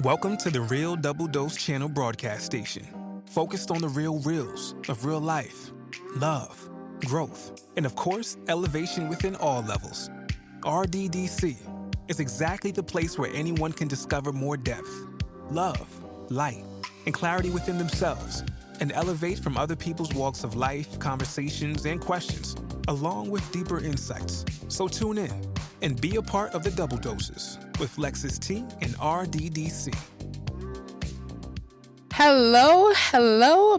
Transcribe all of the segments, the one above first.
Welcome to the Real Double Dose Channel broadcast station, focused on the real reals of real life, love, growth, and of course, elevation within all levels. RDDC is exactly the place where anyone can discover more depth, love, light, and clarity within themselves, and elevate from other people's walks of life, conversations, and questions, along with deeper insights. So tune in and be a part of the Double Doses with Lexus T and RDDC. Hello,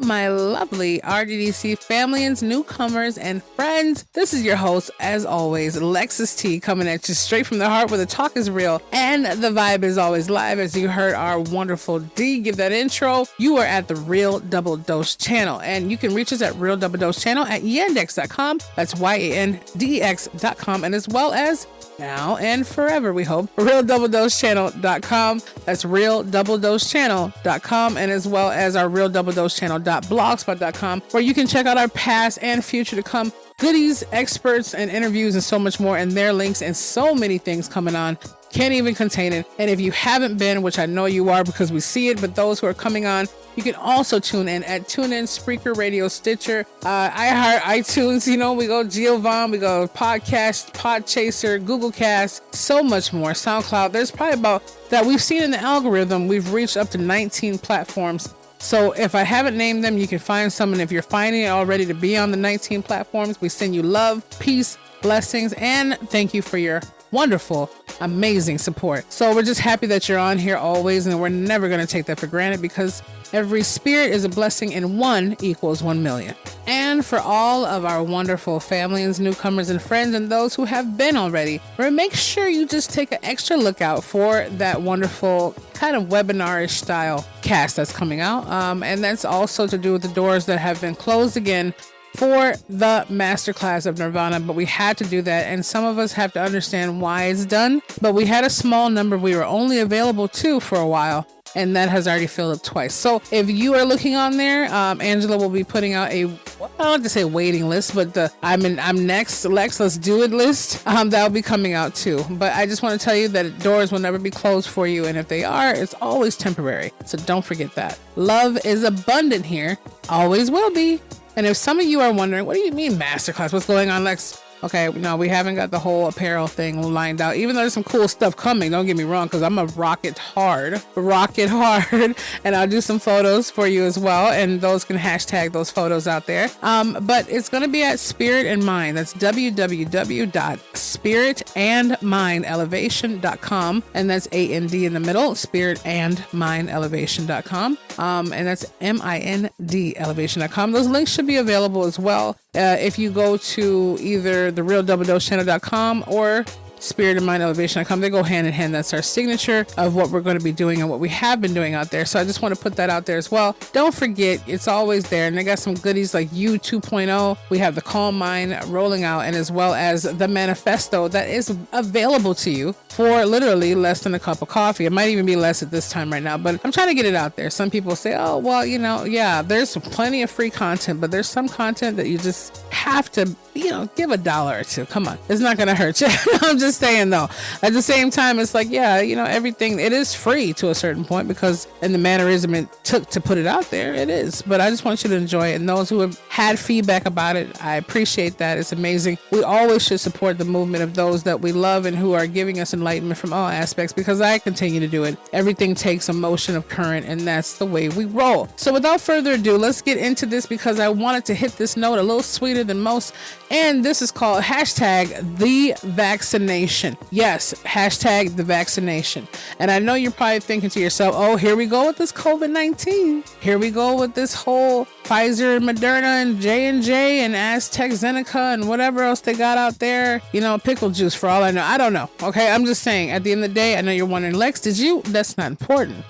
my lovely RDDC families, newcomers, and friends. This is your host, as always, Lexus T, coming at you straight from the heart where the talk is real and the vibe is always live. As you heard our wonderful D give that intro, you are at the Real Double Dose channel, and you can reach us at Real Double Dose channel at yandex.com. That's YANDEX.com, and as well as now and forever, we hope, realdoubledosechannel.com. That's realdoubledosechannel.com, and as well as our realdoubledosechannel.blogspot.com, where you can check out our past and future to come goodies, experts, and interviews, and so much more, and their links and so many things coming on. Can't even contain it. And if you haven't been, which I know you are because we see it, but those who are coming on, you can also tune in at TuneIn, Spreaker Radio, Stitcher, iHeart, iTunes, we go Giovanni, we go Podcast, Podchaser, Google Cast, so much more, SoundCloud. There's probably about that we've seen in the algorithm. We've reached up to 19 platforms. So if I haven't named them, you can find some. And if you're finding it already to be on the 19 platforms, we send you love, peace, blessings, and thank you for your wonderful, amazing support. So we're just happy that you're on here always, and we're never going to take that for granted because every spirit is a blessing and 1 equals 1 million. And for all of our wonderful families, newcomers, and friends, and those who have been already, make sure you just take an extra look out for that wonderful kind of webinar-ish style cast that's coming out. And that's also to do with the doors that have been closed again for the masterclass of Nirvana, but we had to do that, and some of us have to understand why it's done, but we had a small number we were only available to for a while, and that has already filled up twice. So if you are looking on there, Angela will be putting out I don't like to say waiting list, but the I'm next, Lex, let's do it list, that will be coming out too. But I just want to tell you that doors will never be closed for you, and if they are, it's always temporary, so don't forget that. Love is abundant here, always will be. And if some of you are wondering, what do you mean masterclass? What's going on, Lex? Okay, no, we haven't got the whole apparel thing lined out, even though there's some cool stuff coming. Don't get me wrong, because I'm a rock it hard, and I'll do some photos for you as well, and those can hashtag those photos out there. But it's going to be at Spirit and Mind. That's www.spiritandmindelevation.com, and that's AND in the middle, spiritandmindelevation.com, and that's MIND elevation.com. Those links should be available as well. If you go to either the realdoubledosechannel.com or spiritandmindelevation.com, they go hand in hand. That's our signature of what we're going to be doing and what we have been doing out there. So I just want to put that out there as well. Don't forget, it's always there. And they got some goodies like U 2.0. We have the Calm Mind rolling out, and as well as the manifesto that is available to you for literally less than a cup of coffee. It might even be less at this time right now, but I'm trying to get it out there. Some people say, oh, well, yeah, there's plenty of free content, but there's some content that you just have to, give $1 or $2. Come on. It's not going to hurt you. I'm just saying though, at the same time, it's like, everything, it is free to a certain point because in the mannerism it took to put it out there, it is. But I just want you to enjoy it. And those who have had feedback about it, I appreciate that. It's amazing. We always should support the movement of those that we love and who are giving us enlightenment from all aspects, because I continue to do it. Everything takes a motion of current, and that's the way we roll. So without further ado, let's get into this because I wanted to hit this note a little sweeter than most. And this is called hashtag the vaccination. Yes, hashtag the vaccination. And I know you're probably thinking to yourself, oh, here we go with this COVID-19. Here we go with this whole Pfizer and Moderna and J&J and Aztec Zeneca and whatever else they got out there. Pickle juice for all I know. I don't know. Okay, I'm just saying, at the end of the day, I know you're wondering, Lex, that's not important.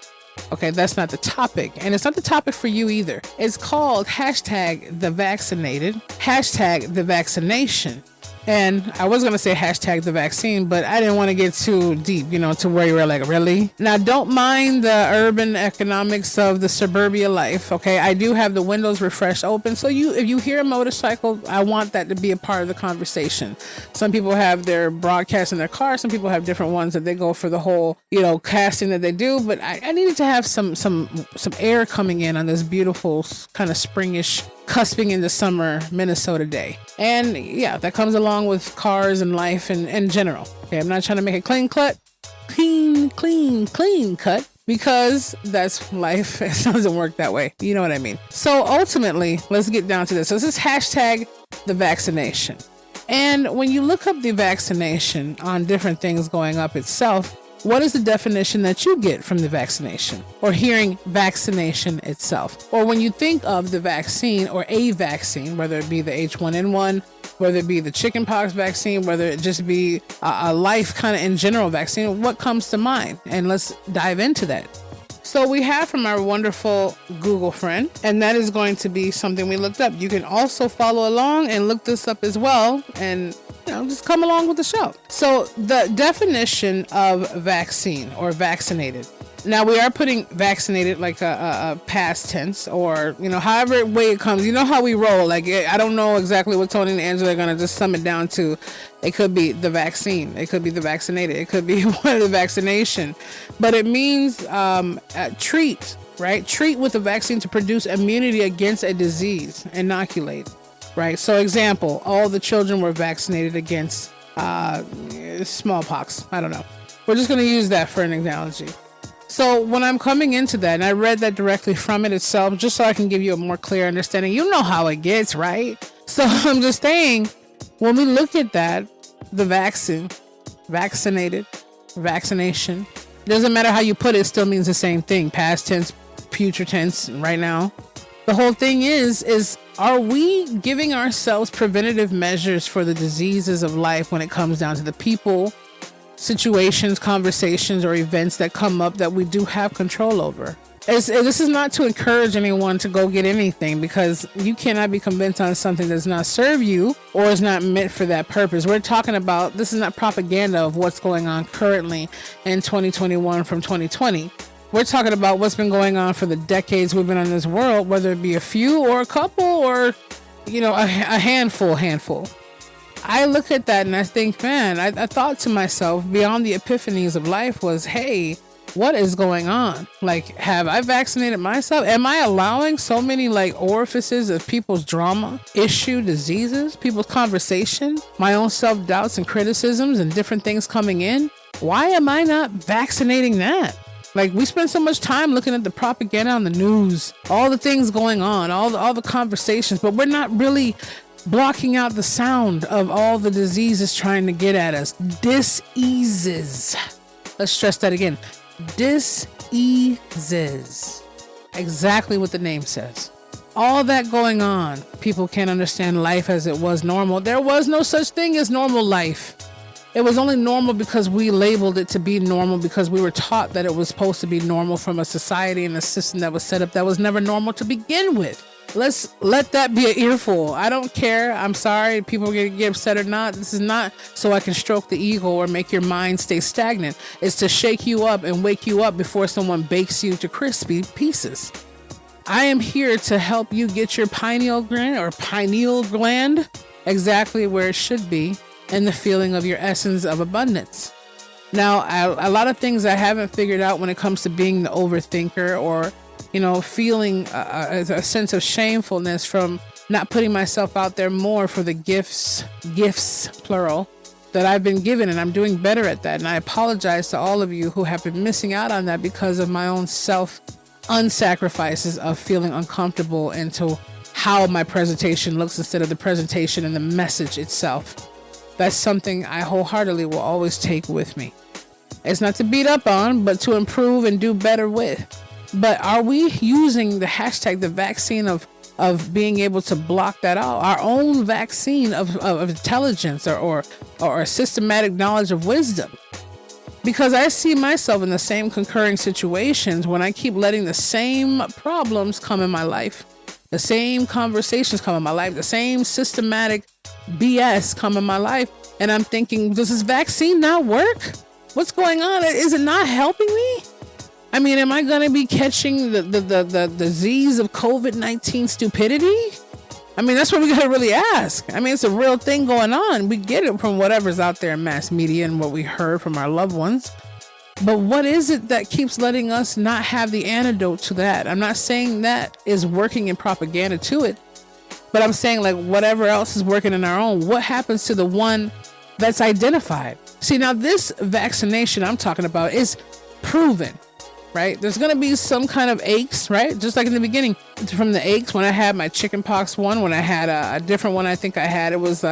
Okay, that's not the topic. And it's not the topic for you either. It's called hashtag the vaccinated, hashtag the vaccination, And I was going to say hashtag the vaccine, but I didn't want to get too deep, to where you were like, really? Now, don't mind the urban economics of the suburbia life, okay? I do have the windows refreshed open. So if you hear a motorcycle, I want that to be a part of the conversation. Some people have their broadcast in their car. Some people have different ones that they go for the whole, casting that they do. But I needed to have some air coming in on this beautiful kind of springish, cusping into summer Minnesota day. And yeah, that comes along with cars and life in general. Okay, I'm not trying to make a clean cut, because that's life. It doesn't work that way. You know what I mean? So ultimately, let's get down to this. So this is hashtag the vaccination. And when you look up the vaccination on different things going up itself, what is the definition that you get from the vaccination or hearing vaccination itself? Or when you think of the vaccine or a vaccine, whether it be the H1N1, whether it be the chickenpox vaccine, whether it just be a life kind of in general vaccine, what comes to mind? And let's dive into that. So we have from our wonderful Google friend, and that is going to be something we looked up. You can also follow along and look this up as well, and just come along with the show. So the definition of vaccine or vaccinated. Now we are putting vaccinated like a past tense, or however way it comes. You know how we roll. Like I don't know exactly what Tony and Angela are gonna just sum it down to. It could be the vaccine. It could be the vaccinated. It could be one of the vaccination. But it means treat, right? Treat with a vaccine to produce immunity against a disease. Inoculate, right? So example, all the children were vaccinated against smallpox. I don't know. We're just going to use that for an analogy. So when I'm coming into that, and I read that directly from it itself, just so I can give you a more clear understanding, you know how it gets, right? So I'm just saying, when we look at that, the vaccine, vaccinated, vaccination, doesn't matter how you put it, it still means the same thing. Past tense, future tense, right now. The whole thing is are we giving ourselves preventative measures for the diseases of life when it comes down to the people, situations, conversations, or events that come up that we do have control over? This is not to encourage anyone to go get anything, because you cannot be convinced on something that does not serve you or is not meant for that purpose. We're talking about, this is not propaganda of what's going on currently in 2021 from 2020. We're talking about what's been going on for the decades we've been in this world, whether it be a few or a couple or, a handful. I look at that and I think, man, I thought to myself, beyond the epiphanies of life was, hey, what is going on? Like, have I vaccinated myself? Am I allowing so many orifices of people's drama, issue, diseases, people's conversation, my own self-doubts and criticisms and different things coming in? Why am I not vaccinating that? We spend so much time looking at the propaganda on the news, all the things going on, all the conversations, but we're not really blocking out the sound of all the diseases trying to get at us. Diseases. Let's stress that again. Diseases. Exactly what the name says. All that going on. People can't understand life as it was normal. There was no such thing as normal life. It was only normal because we labeled it to be normal, because we were taught that it was supposed to be normal from a society and a system that was set up that was never normal to begin with. Let's let that be an earful. I don't care. I'm sorry. People get upset or not. This is not so I can stroke the ego or make your mind stay stagnant. It's to shake you up and wake you up before someone bakes you to crispy pieces. I am here to help you get your pineal gland exactly where it should be, and the feeling of your essence of abundance. Now, a lot of things I haven't figured out when it comes to being the overthinker, or feeling a sense of shamefulness from not putting myself out there more for the gifts, plural, that I've been given, and I'm doing better at that. And I apologize to all of you who have been missing out on that because of my own unsacrifices of feeling uncomfortable into how my presentation looks instead of the presentation and the message itself. That's something I wholeheartedly will always take with me. It's not to beat up on, but to improve and do better with. But are we using the hashtag, the vaccine of being able to block that out? Our own vaccine of intelligence or systematic knowledge of wisdom. Because I see myself in the same concurring situations when I keep letting the same problems come in my life, the same conversations come in my life, the same systematic BS come in my life. And I'm thinking, does this vaccine not work? What's going on? Is it not helping me? I mean, am I going to be catching the disease of COVID-19 stupidity? I mean, that's what we got to really ask. I mean, it's a real thing going on. We get it from whatever's out there in mass media and what we heard from our loved ones. But what is it that keeps letting us not have the antidote to that? I'm not saying that is working in propaganda to it, but I'm saying like whatever else is working in our own, what happens to the one that's identified? See, now this vaccination I'm talking about is proven, right? There's going to be some kind of aches, right? Just like in the beginning, from the aches when I had my chickenpox one, when I had a different one, I think I had, it was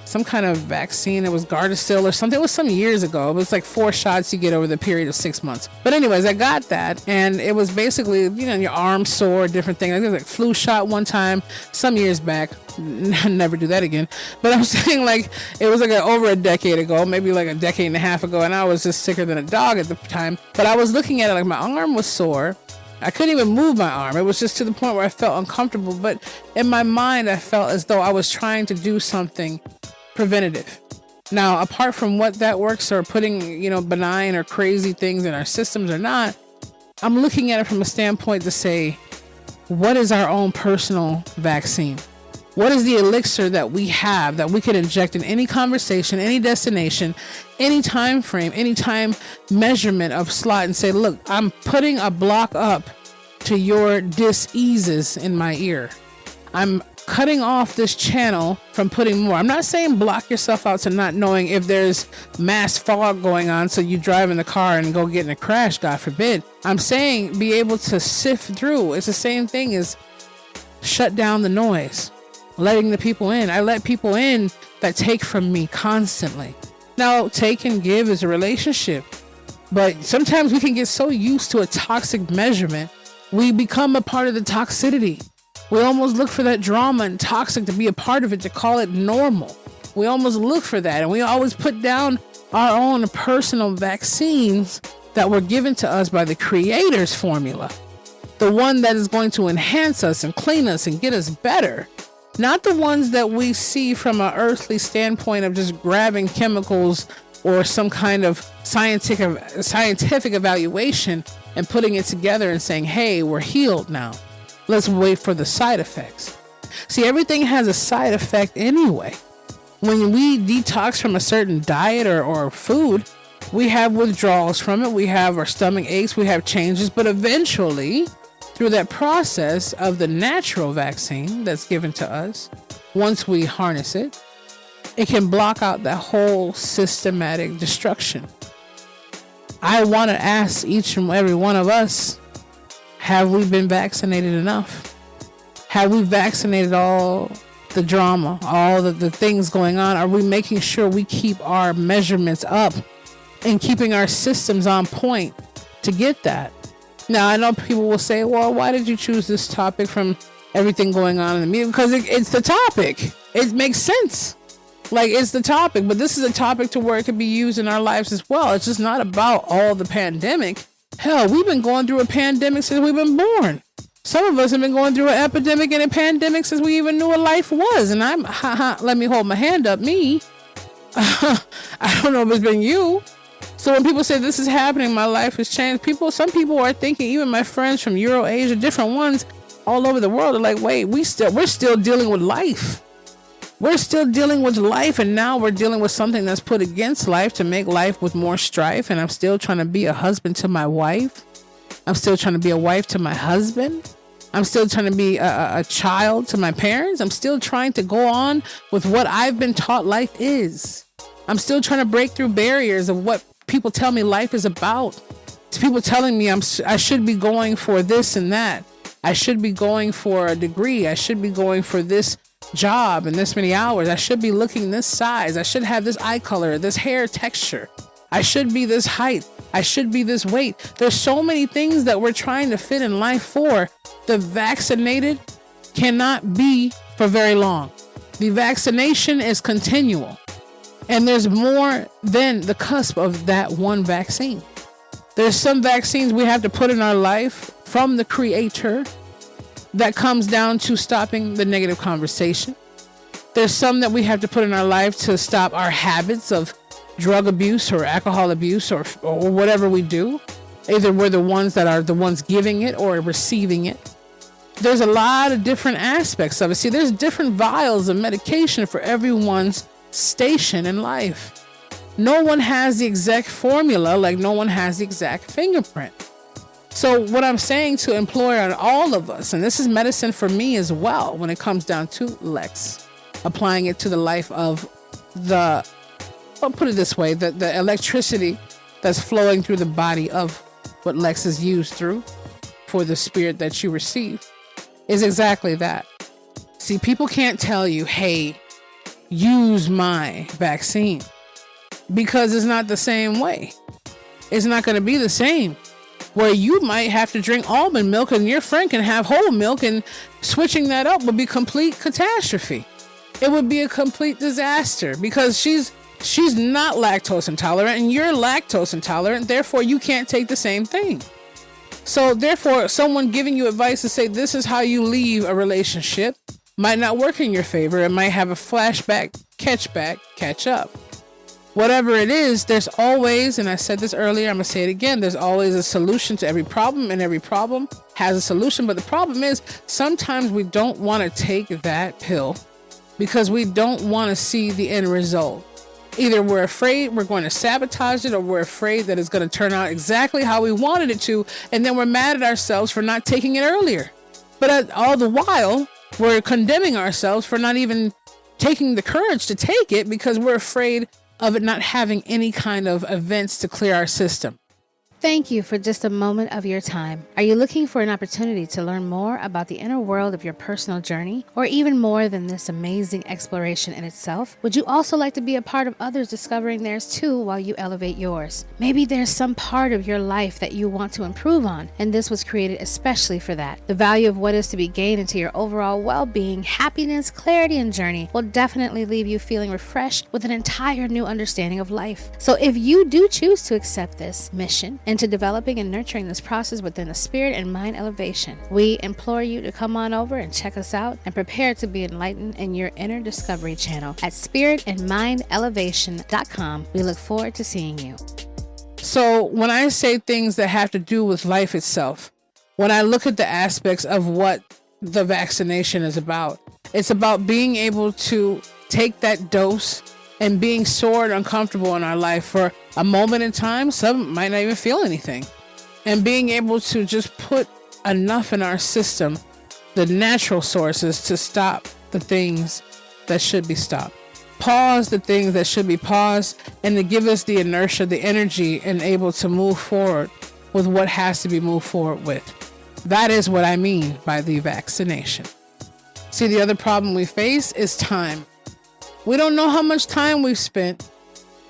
some kind of vaccine. It was Gardasil or something. It was some years ago. It was like 4 shots you get over the period of 6 months. But anyways, I got that. And it was basically, you know, your arm sore, different thing. I think it was like flu shot one time, some years back. Never do that again. But I'm saying like, it was like over a decade ago, maybe like a decade and a half ago. And I was just sicker than a dog at the time. But I was looking at it like my arm was sore. I couldn't even move my arm. It was just to the point where I felt uncomfortable. But in my mind, I felt as though I was trying to do something preventative. Now, apart from what that works or putting, you know, benign or crazy things in our systems or not, I'm looking at it from a standpoint to say, what is our own personal vaccine? What is the elixir that we have that we can inject in any conversation, any destination, any time frame, any time measurement of slot and say, look, I'm putting a block up to your dis-eases in my ear. I'm cutting off this channel from putting more. I'm not saying block yourself out to not knowing if there's mass fog going on so you drive in the car and go get in a crash, God forbid. I'm saying be able to sift through. It's the same thing as shut down the noise, letting the people in. I let people in that take from me constantly. Now, take and give is a relationship, but sometimes we can get so used to a toxic measurement, we become a part of the toxicity. We almost look for that drama and toxic to be a part of it, to call it normal. We almost look for that. And we always put down our own personal vaccines that were given to us by the creator's formula. The one that is going to enhance us and clean us and get us better. Not the ones that we see from an earthly standpoint of just grabbing chemicals or some kind of scientific evaluation and putting it together and saying, hey, we're healed now. Let's wait for the side effects. See, everything has a side effect anyway. When we detox from a certain diet or food, we have withdrawals from it. We have our stomach aches. We have changes. But eventually, through that process of the natural vaccine that's given to us, once we harness it, it can block out that whole systematic destruction. I want to ask each and every one of us, have we been vaccinated enough? Have we vaccinated all the drama, all the things going on? Are we making sure we keep our measurements up and keeping our systems on point to get that? Now, I know people will say, well, why did you choose this topic from everything going on in the media? Because it's the topic. It makes sense. Like, it's the topic, but this is a topic to where it can be used in our lives as well. It's just not about all the pandemic. Hell, we've been going through a pandemic since we've been born. Some of us have been going through an epidemic and a pandemic since we even knew what life was. And let me hold my hand up, me. I don't know if it's been you. So when people say this is happening, my life has changed. Some people are thinking, even my friends from Euro Asia, different ones all over the world are like, wait, we're still dealing with life. We're still dealing with life, and now we're dealing with something that's put against life to make life with more strife. And I'm still trying to be a husband to my wife. I'm still trying to be a wife to my husband. I'm still trying to be a child to my parents. I'm still trying to go on with what I've been taught life is. I'm still trying to break through barriers of what people tell me life is about. It's people telling me I should be going for this and that. I should be going for a degree. I should be going for this job in this many hours. I should be looking this size. I should have this eye color, this hair texture. I should be this height. I should be this weight. There's so many things that we're trying to fit in life for. The vaccinated cannot be for very long. The vaccination is continual. And there's more than the cusp of that one vaccine. There's some vaccines we have to put in our life from the creator that comes down to stopping the negative conversation. There's some that we have to put in our life to stop our habits of drug abuse or alcohol abuse or whatever we do. Either we're the ones that are the ones giving it or receiving it. There's a lot of different aspects of it. See, there's different vials of medication for everyone's station in life. No one has the exact formula, like no one has the exact fingerprint. So what I'm saying to employ on all of us, and this is medicine for me as well, when it comes down to Lex, applying it to the life of I'll put it this way, the electricity that's flowing through the body of what Lex is used through for the spirit that you receive is exactly that. See, people can't tell you, hey, use my vaccine, because it's not the same way. It's not going to be the same. Where you might have to drink almond milk and your friend can have whole milk, and switching that up would be complete catastrophe. It would be a complete disaster because she's not lactose intolerant and you're lactose intolerant. Therefore, you can't take the same thing. So therefore, someone giving you advice to say this is how you leave a relationship might not work in your favor. It might have a flashback, catch up. Whatever it is, there's always, and I said this earlier, I'm going to say it again, there's always a solution to every problem, and every problem has a solution. But the problem is sometimes we don't want to take that pill because we don't want to see the end result. Either we're afraid we're going to sabotage it, or we're afraid that it's going to turn out exactly how we wanted it to, and then we're mad at ourselves for not taking it earlier. But all the while, we're condemning ourselves for not even taking the courage to take it because we're afraid of it not having any kind of events to clear our system. Thank you for just a moment of your time. Are you looking for an opportunity to learn more about the inner world of your personal journey, or even more than this amazing exploration in itself? Would you also like to be a part of others discovering theirs too while you elevate yours? Maybe there's some part of your life that you want to improve on, and this was created especially for that. The value of what is to be gained into your overall well-being, happiness, clarity, and journey will definitely leave you feeling refreshed with an entire new understanding of life. So if you do choose to accept this mission, into developing and nurturing this process within the spirit and mind elevation, we implore you to come on over and check us out and prepare to be enlightened in your inner discovery channel at spiritandmindelevation.com. We look forward to seeing you. So when I say things that have to do with life itself, when I look at the aspects of what the vaccination is about, it's about being able to take that dose and being sore and uncomfortable in our life for a moment in time. Some might not even feel anything. And being able to just put enough in our system, the natural sources, to stop the things that should be stopped. Pause the things that should be paused, and to give us the inertia, the energy, and able to move forward with what has to be moved forward with. That is what I mean by the vaccination. See, the other problem we face is time. We don't know how much time we've spent.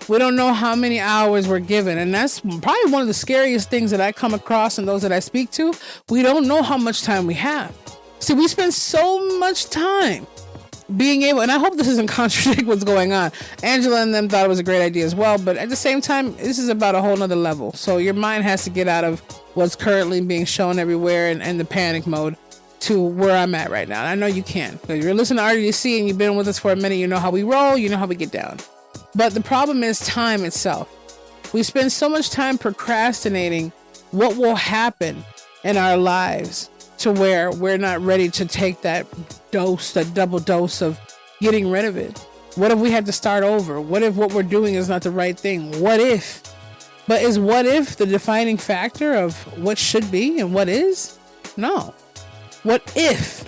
We don't know how many hours we're given. And that's probably one of the scariest things that I come across and those that I speak to. We don't know how much time we have. See, we spend so much time being able, and I hope this doesn't contradict what's going on. Angela and them thought it was a great idea as well. But at the same time, this is about a whole nother level. So your mind has to get out of what's currently being shown everywhere and the panic mode to where I'm at right now. And I know you can. If you're listening to RDC and you've been with us for a minute, you know how we roll, you know how we get down. But the problem is time itself. We spend so much time procrastinating what will happen in our lives to where we're not ready to take that dose, that double dose of getting rid of it. What if we had to start over? What if what we're doing is not the right thing? What if? But is what if the defining factor of what should be and what is? No. What if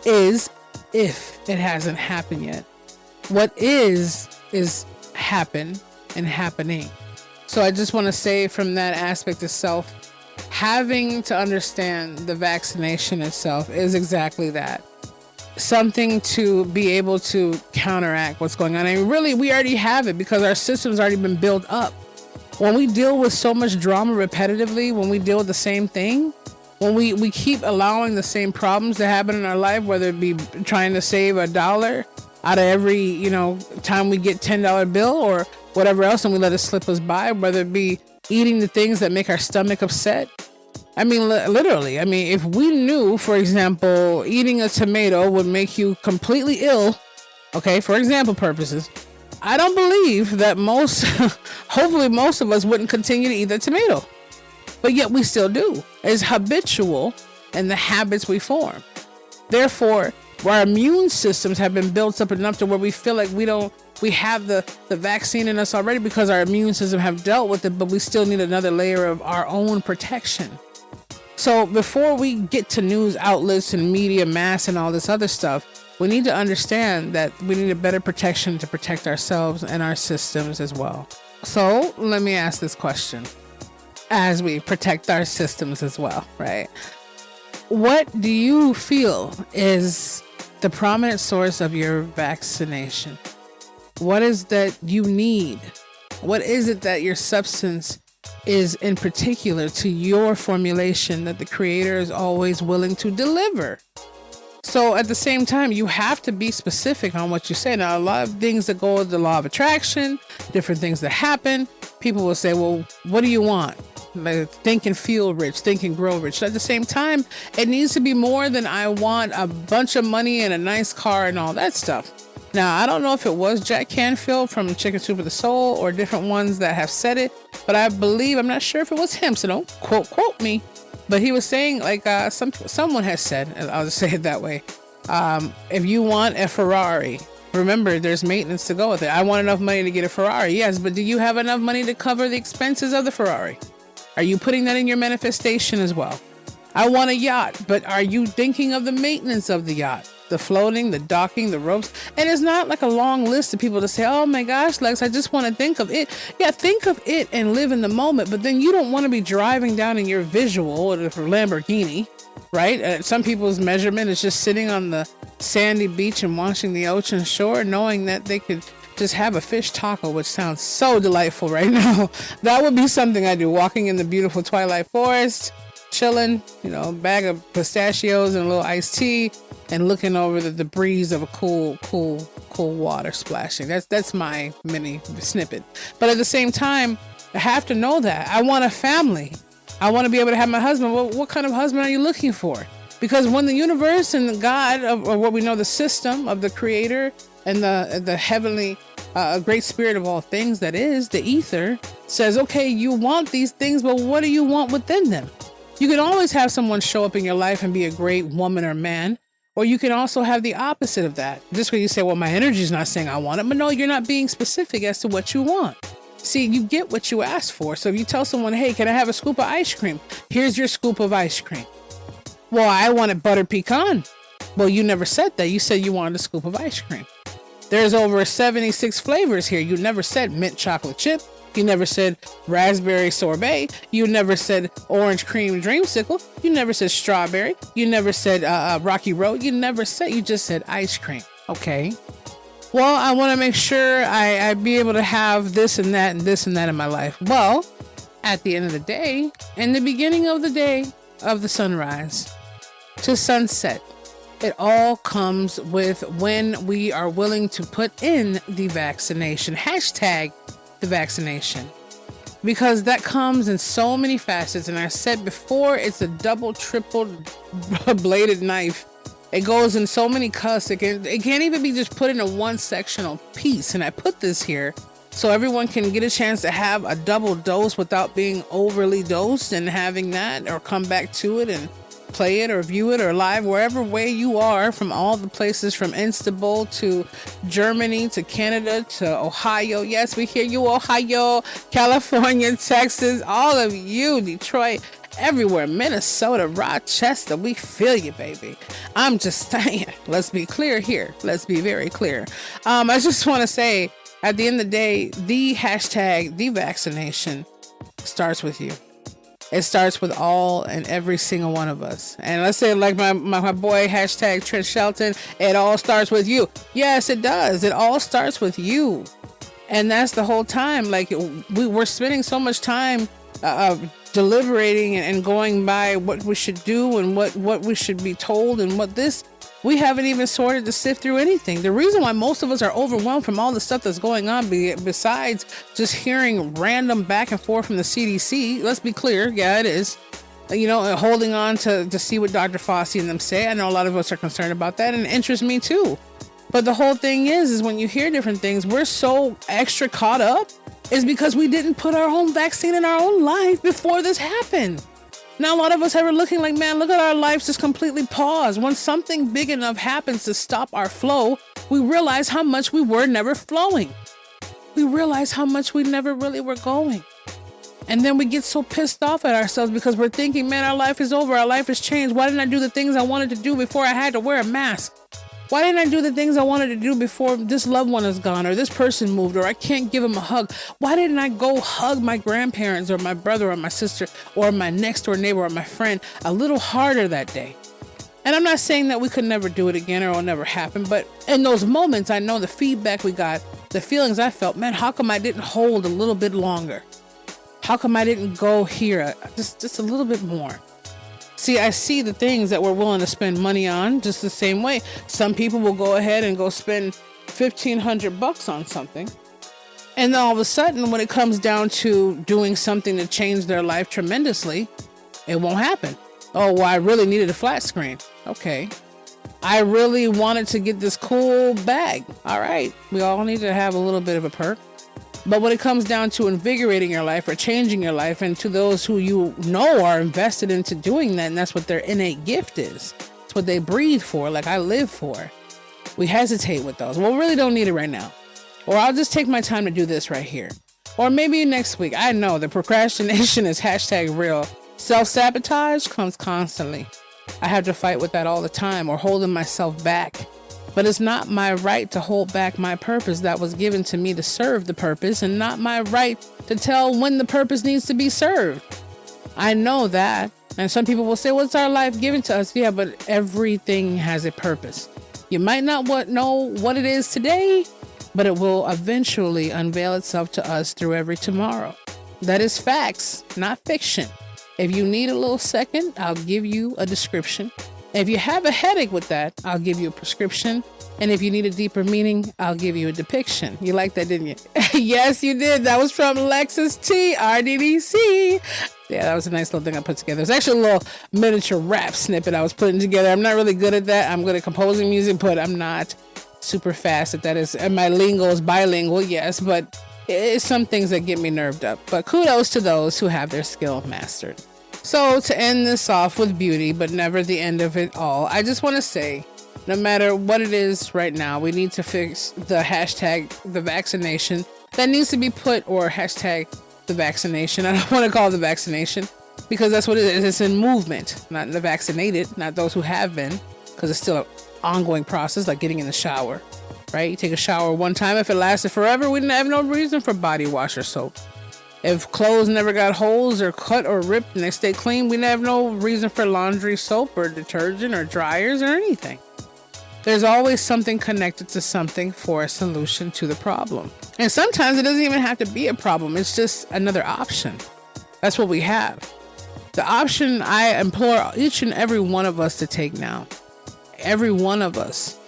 is if it hasn't happened yet. What is happen and happening. So I just want to say from that aspect itself, having to understand the vaccination itself is exactly that. Something to be able to counteract what's going on. And really, we already have it because our system's already been built up. When we deal with so much drama repetitively, when we deal with the same thing, when we keep allowing the same problems to happen in our life, whether it be trying to save $1 out of every, time we get $10 bill or whatever else, and we let it slip us by, whether it be eating the things that make our stomach upset. I mean, literally, if we knew, for example, eating a tomato would make you completely ill Okay, for example purposes, I don't believe that hopefully most of us wouldn't continue to eat that tomato. But yet we still do. It's habitual in the habits we form. Therefore, our immune systems have been built up enough to where we feel like we have the vaccine in us already because our immune system have dealt with it, but we still need another layer of our own protection. So before we get to news outlets and media mass and all this other stuff, we need to understand that we need a better protection to protect ourselves and our systems as well. So let me ask this question as we protect our systems as well, right? What do you feel is the prominent source of your vaccination? What is that you need? What is it that your substance is in particular to your formulation that the creator is always willing to deliver? So at the same time, you have to be specific on what you say. Now, a lot of things that go with the law of attraction, different things that happen, people will say, well, what do you want? Like, think and feel rich, think and grow rich. At the same time, it needs to be more than I want a bunch of money and a nice car and all that stuff. Now, I don't know if it was Jack Canfield from Chicken Soup of the Soul or different ones that have said it, but I believe, I'm not sure if it was him, so don't quote me. But he was saying, like, someone has said, and I'll just say it that way, if you want a Ferrari, remember there's maintenance to go with it. I want enough money to get a Ferrari. Yes, but do you have enough money to cover the expenses of the Ferrari? Are you putting that in your manifestation as well? I want a yacht, but are you thinking of the maintenance of the yacht? The floating, the docking, the ropes. And it's not like a long list of people to say, oh my gosh, Lex, I just want to think of it. Yeah, think of it and live in the moment. But then you don't want to be driving down in your visual or the Lamborghini, right? Some people's measurement is just sitting on the sandy beach and watching the ocean shore, knowing that they could just have a fish taco, which sounds so delightful right now. That would be something I do. Walking in the beautiful twilight forest, chilling, bag of pistachios and a little iced tea, and looking over the breeze of a cool water splashing. That's my mini snippet. But at the same time, I have to know that I want a family. I want to be able to have my husband. Well, what kind of husband are you looking for? Because when the universe and the God, or what we know, the system of the creator and the heavenly great spirit of all things, that is the ether, says, okay, you want these things, but what do you want within them? You can always have someone show up in your life and be a great woman or man, or you can also have the opposite of that. Just where you say, well, my energy is not saying I want it, but no, you're not being specific as to what you want. See, you get what you ask for. So if you tell someone, hey, can I have a scoop of ice cream? Here's your scoop of ice cream. Well, I wanted butter pecan. Well, you never said that. You said you wanted a scoop of ice cream. There's over 76 flavors here. You never said mint chocolate chip. You never said raspberry sorbet. You never said orange cream dreamsicle. You never said strawberry. You never said rocky road. You just said ice cream. Okay. Well, I want to make sure I be able to have this and that and this and that in my life. Well, at the end of the day, in the beginning of the day, of the sunrise to sunset, it all comes with when we are willing to put in the vaccination. Hashtag the vaccination. Because that comes in so many facets. And I said before, it's a double, triple bladed knife. It goes in so many cuts. It can't even be just put in a one sectional piece. And I put this here so everyone can get a chance to have a double dose without being overly dosed and having that, or come back to it and play it or view it or live wherever way you are, from all the places from Istanbul to Germany to Canada to Ohio. Yes, we hear you, Ohio, California, Texas, all of you, Detroit, everywhere, Minnesota, Rochester, we feel you, baby. I'm just saying, let's be clear here. Let's be very clear. I just want to say, at the end of the day, the hashtag, the vaccination starts with you. It starts with all and every single one of us. And let's say, like my boy, hashtag Trent Shelton, it all starts with you. Yes, it does. It all starts with you. And that's the whole time. Like, we're spending so much time deliberating and going by what we should do and what we should be told and what this. We haven't even sorted to sift through anything. The reason why most of us are overwhelmed from all the stuff that's going on, besides just hearing random back and forth from the CDC, let's be clear, yeah, it is. Holding on to see what Dr. Fauci and them say. I know a lot of us are concerned about that, and it interests me too. But the whole thing is when you hear different things, we're so extra caught up is because we didn't put our own vaccine in our own life before this happened. Now, a lot of us are looking like, man, look at our lives just completely pause. When something big enough happens to stop our flow, we realize how much we were never flowing. We realize how much we never really were going. And then we get so pissed off at ourselves because we're thinking, man, our life is over. Our life has changed. Why didn't I do the things I wanted to do before I had to wear a mask? Why didn't I do the things I wanted to do before this loved one is gone or this person moved or I can't give him a hug? Why didn't I go hug my grandparents or my brother or my sister or my next door neighbor or my friend a little harder that day? And I'm not saying that we could never do it again or it'll never happen, but in those moments, I know the feedback we got, the feelings I felt, man, how come I didn't hold a little bit longer? How come I didn't go here just a little bit more? See, I see the things that we're willing to spend money on just the same way. Some people will go ahead and go spend $1,500 on something. And then all of a sudden, when it comes down to doing something to change their life tremendously, it won't happen. Oh, well, I really needed a flat screen. Okay. I really wanted to get this cool bag. All right. We all need to have a little bit of a perk. But when it comes down to invigorating your life or changing your life, and to those who you know are invested into doing that, and that's what their innate gift is. It's what they breathe for, like I live for. We hesitate with those. Well, we really don't need it right now. Or I'll just take my time to do this right here. Or maybe next week. I know the procrastination is #real. Self-sabotage comes constantly. I have to fight with that all the time or holding myself back. But it's not my right to hold back my purpose that was given to me to serve the purpose, and not my right to tell when the purpose needs to be served. I know that. And some people will say, what's our life given to us? Yeah, but everything has a purpose. You might not know what it is today, but it will eventually unveil itself to us through every tomorrow. That is facts, not fiction. If you need a little second, I'll give you a description. If you have a headache with that, I'll give you a prescription. And if you need a deeper meaning, I'll give you a depiction. You like that, didn't you? Yes, you did. That was from Lexus T, RDDC. Yeah, that was a nice little thing I put together. It's actually a little miniature rap snippet I was putting together. I'm not really good at that. I'm good at composing music, but I'm not super fast at that. And my lingo is bilingual, yes, but it's some things that get me nerved up. But kudos to those who have their skill mastered. So to end this off with beauty, but never the end of it all, I just want to say, no matter what it is right now, we need to fix the #the vaccination that needs to be put, or #the vaccination. I don't want to call it the vaccination because that's what it is. It's in movement, not the vaccinated, not those who have been, because it's still an ongoing process, like getting in the shower, right? You take a shower one time. If it lasted forever, we didn't have no reason for body wash or soap. If clothes never got holes or cut or ripped and they stay clean, we have no reason for laundry soap or detergent or dryers or anything. There's always something connected to something for a solution to the problem. And sometimes it doesn't even have to be a problem. It's just another option. That's what we have. The option I implore each and every one of us to take now, every one of us,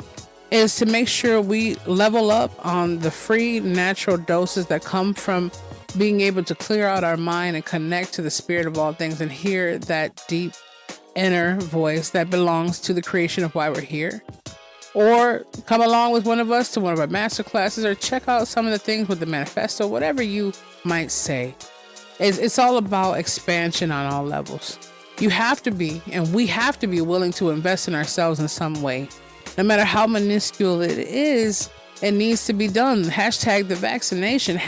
is to make sure we level up on the free natural doses that come from being able to clear out our mind and connect to the spirit of all things and hear that deep inner voice that belongs to the creation of why we're here. Or come along with one of us to one of our master classes, or check out some of the things with the manifesto, whatever you might say. It's all about expansion on all levels. You have to be, and we have to be willing to invest in ourselves in some way. No matter how minuscule it is, it needs to be done. #the vaccination,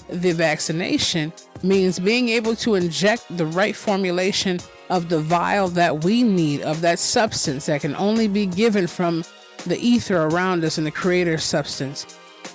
#the vaccination means being able to inject the right formulation of the vial that we need, of that substance that can only be given from the ether around us and the creator substance,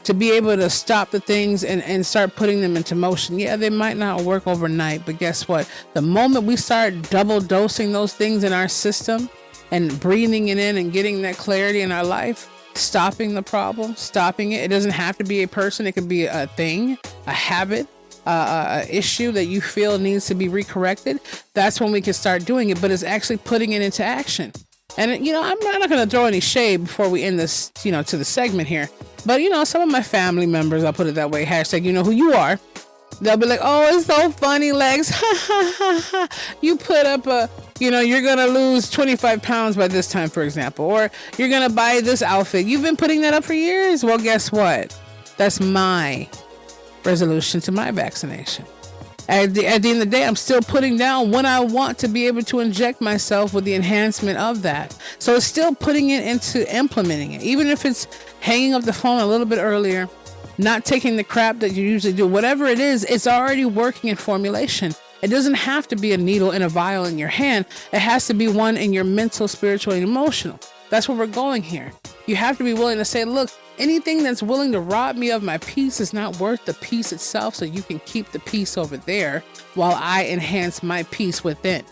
to be able to stop the things and start putting them into motion. Yeah, they might not work overnight, but guess what? The moment we start double dosing those things in our system and breathing it in and getting that clarity in our life, stopping the problem, stopping it. It doesn't have to be a person. It could be a thing, a habit, a issue that you feel needs to be recorrected. That's when we can start doing it, but it's actually putting it into action. And, I'm not going to throw any shade before we end this, to the segment here. But, some of my family members, I'll put it that way, #you know who you are. They'll be like, oh, it's so funny, Lex. You put up You're going to lose 25 pounds by this time, for example, or you're going to buy this outfit. You've been putting that up for years. Well, guess what? That's my resolution to my vaccination. At the end of the day, I'm still putting down when I want to be able to inject myself with the enhancement of that. So it's still putting it into implementing it. Even if it's hanging up the phone a little bit earlier, not taking the crap that you usually do, whatever it is, it's already working in formulation. It doesn't have to be a needle in a vial in your hand. It has to be one in your mental, spiritual, and emotional. That's where we're going here. You have to be willing to say, look, anything that's willing to rob me of my peace is not worth the peace itself, so you can keep the peace over there while I enhance my peace within.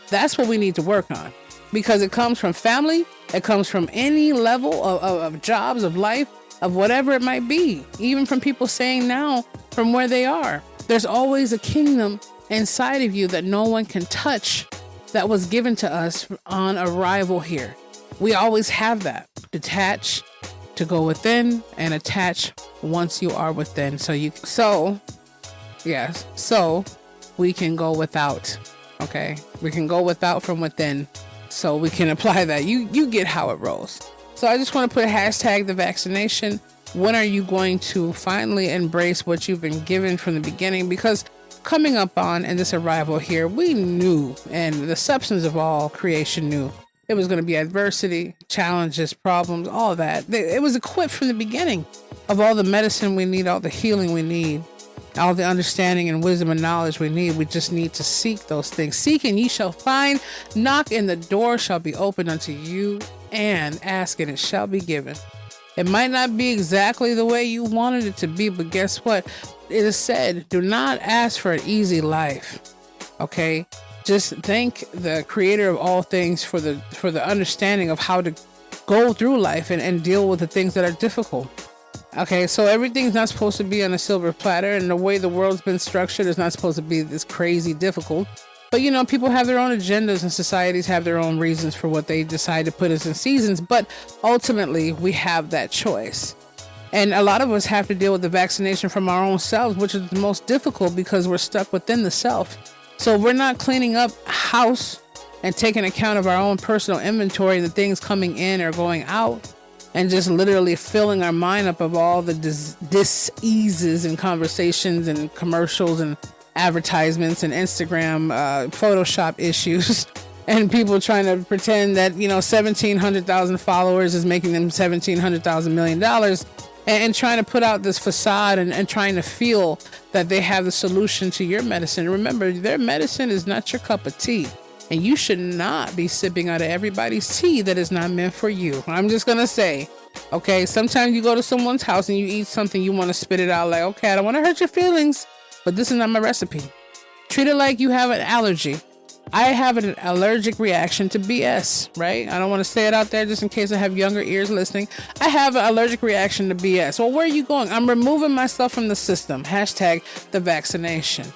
That's what we need to work on, because it comes from family. It comes from any level of jobs, of life, of whatever it might be. Even from people saying now from where they are. There's always a kingdom inside of you that no one can touch that was given to us on arrival here. We always have that. Detach, to go within, and attach once you are within. So we can go without. Okay, we can go without from within, so we can apply that. You get how it rolls. So I just want to put a hashtag the vaccination. When are you going to finally embrace what you've been given from the beginning? Because coming up on in this arrival here, we knew, and the substance of all creation knew, it was going to be adversity, challenges, problems, all that. It was equipped from the beginning of all the medicine we need, all the healing we need, all the understanding and wisdom and knowledge we need. We just need to seek those things. Seek and ye shall find. Knock and the door shall be opened unto you, and ask and it shall be given. It might not be exactly the way you wanted it to be, but guess what? It is said, do not ask for an easy life. Okay? Just thank the creator of all things for the understanding of how to go through life and deal with the things that are difficult. Okay, so everything's not supposed to be on a silver platter, and the way the world's been structured is not supposed to be this crazy difficult. But people have their own agendas, and societies have their own reasons for what they decide to put us in seasons. But ultimately, we have that choice. And a lot of us have to deal with the vaccination from our own selves, which is the most difficult because we're stuck within the self. So we're not cleaning up house and taking account of our own personal inventory, the things coming in or going out, and just literally filling our mind up of all the diseases and conversations and commercials and advertisements and Instagram Photoshop issues and people trying to pretend that 1,700,000 followers is making them $1,700,000 million, and trying to put out this facade and trying to feel that they have the solution to your medicine. Remember, their medicine is not your cup of tea, and you should not be sipping out of everybody's tea that is not meant for you. I'm just gonna say, okay, sometimes you go to someone's house and you eat something, you want to spit it out like, okay, I don't want to hurt your feelings, but this is not my recipe. Treat it like you have an allergy. I have an allergic reaction to BS, right? I don't want to say it out there just in case I have younger ears listening. I have an allergic reaction to BS. Well, where are you going? I'm removing myself from the system. Hashtag the vaccination.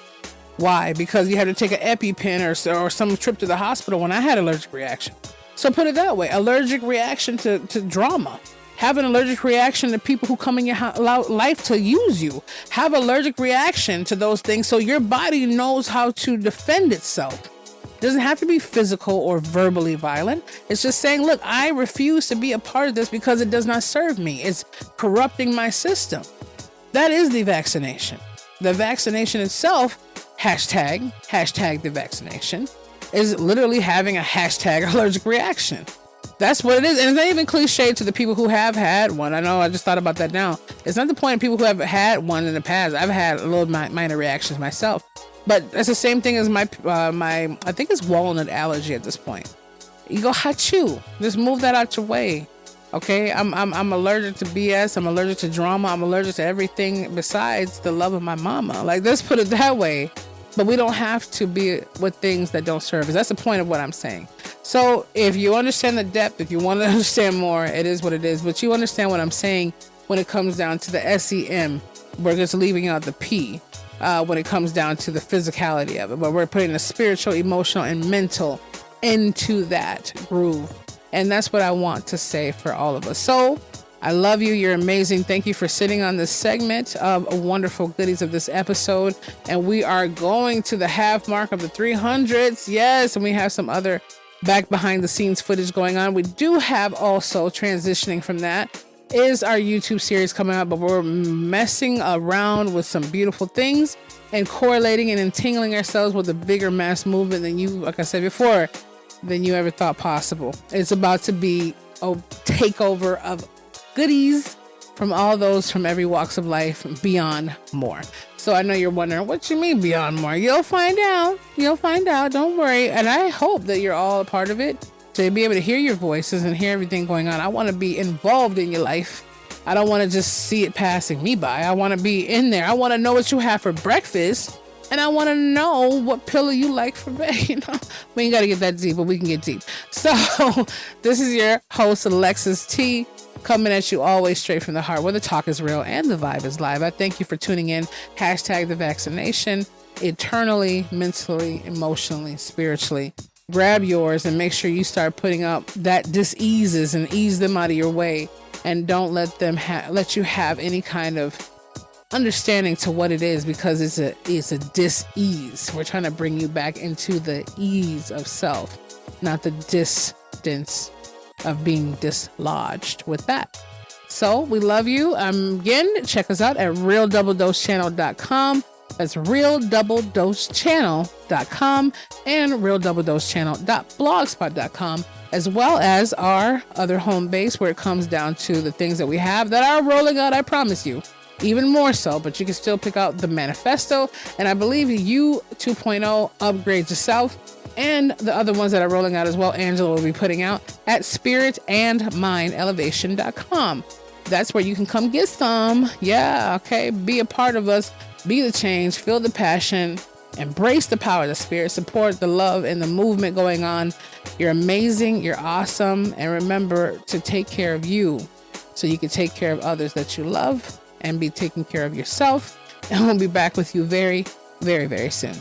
Why? Because you had to take an EpiPen or some trip to the hospital when I had an allergic reaction. So put it that way. Allergic reaction to drama. Have an allergic reaction to people who come in your life to use you. Have allergic reaction to those things so your body knows how to defend itself. It doesn't have to be physical or verbally violent. It's just saying, look, I refuse to be a part of this because it does not serve me. It's corrupting my system. That is the vaccination. The vaccination itself, hashtag the vaccination, is literally having a hashtag allergic reaction. That's what it is. And it's not even cliche to the people who have had one. I know, I just thought about that now. It's not the point of people who have had one in the past. I've had a little minor reactions myself. But it's the same thing as my I think it's walnut allergy at this point. You go achoo. Just move that out your way. Okay? I'm allergic to BS. I'm allergic to drama. I'm allergic to everything besides the love of my mama. Like, let's put it that way. But we don't have to be with things that don't serve us. That's the point of what I'm saying. So if you understand the depth, if you want to understand more, it is what it is. But you understand what I'm saying when it comes down to the SEM. We're just leaving out the P when it comes down to the physicality of it. But we're putting the spiritual, emotional, and mental into that groove. And that's what I want to say for all of us. So I love you. You're amazing. Thank you for sitting on this segment of wonderful goodies of this episode. And we are going to the half mark of the 300s. Yes. And we have some other back behind the scenes footage going on. We do have also transitioning from that is our YouTube series coming up, but we're messing around with some beautiful things and correlating and entangling ourselves with a bigger mass movement than you, like I said before, than you ever thought possible. It's about to be a takeover of goodies from all those from every walks of life beyond more. So I know you're wondering, what you mean beyond more? You'll find out. You'll find out. Don't worry. And I hope that you're all a part of it to be able to hear your voices and hear everything going on. I want to be involved in your life. I don't want to just see it passing me by. I want to be in there. I want to know what you have for breakfast. And I want to know what pillow you like for bed. You know, we ain't got to get that deep, but we can get deep. So this is your host, Alexis T, coming at you always straight from the heart, where the talk is real and the vibe is live. I thank you for tuning in. Hashtag the vaccination, eternally, mentally, emotionally, spiritually. Grab yours and make sure you start putting up that diseases and ease them out of your way. And don't let them let you have any kind of understanding to what it is, because it's a dis-ease. We're trying to bring you back into the ease of self, not the distance of being dislodged with that. So we love you. Again, check us out at realdoubledosechannel.com. That's realdoubledosechannel.com and realdoubledosechannel.blogspot.com, as well as our other home base, where it comes down to the things that we have that are rolling out, I promise you. Even more so, but you can still pick out the manifesto, and I believe you 2.0 upgrade yourself, and the other ones that are rolling out as well, Angela will be putting out at spiritandmindelevation.com. That's where you can come get some. Yeah, okay. Be a part of us. Be the change. Feel the passion. Embrace the power of the spirit. Support the love and the movement going on. You're amazing. You're awesome. And remember to take care of you so you can take care of others that you love and be taking care of yourself. And we'll be back with you very, very, very soon.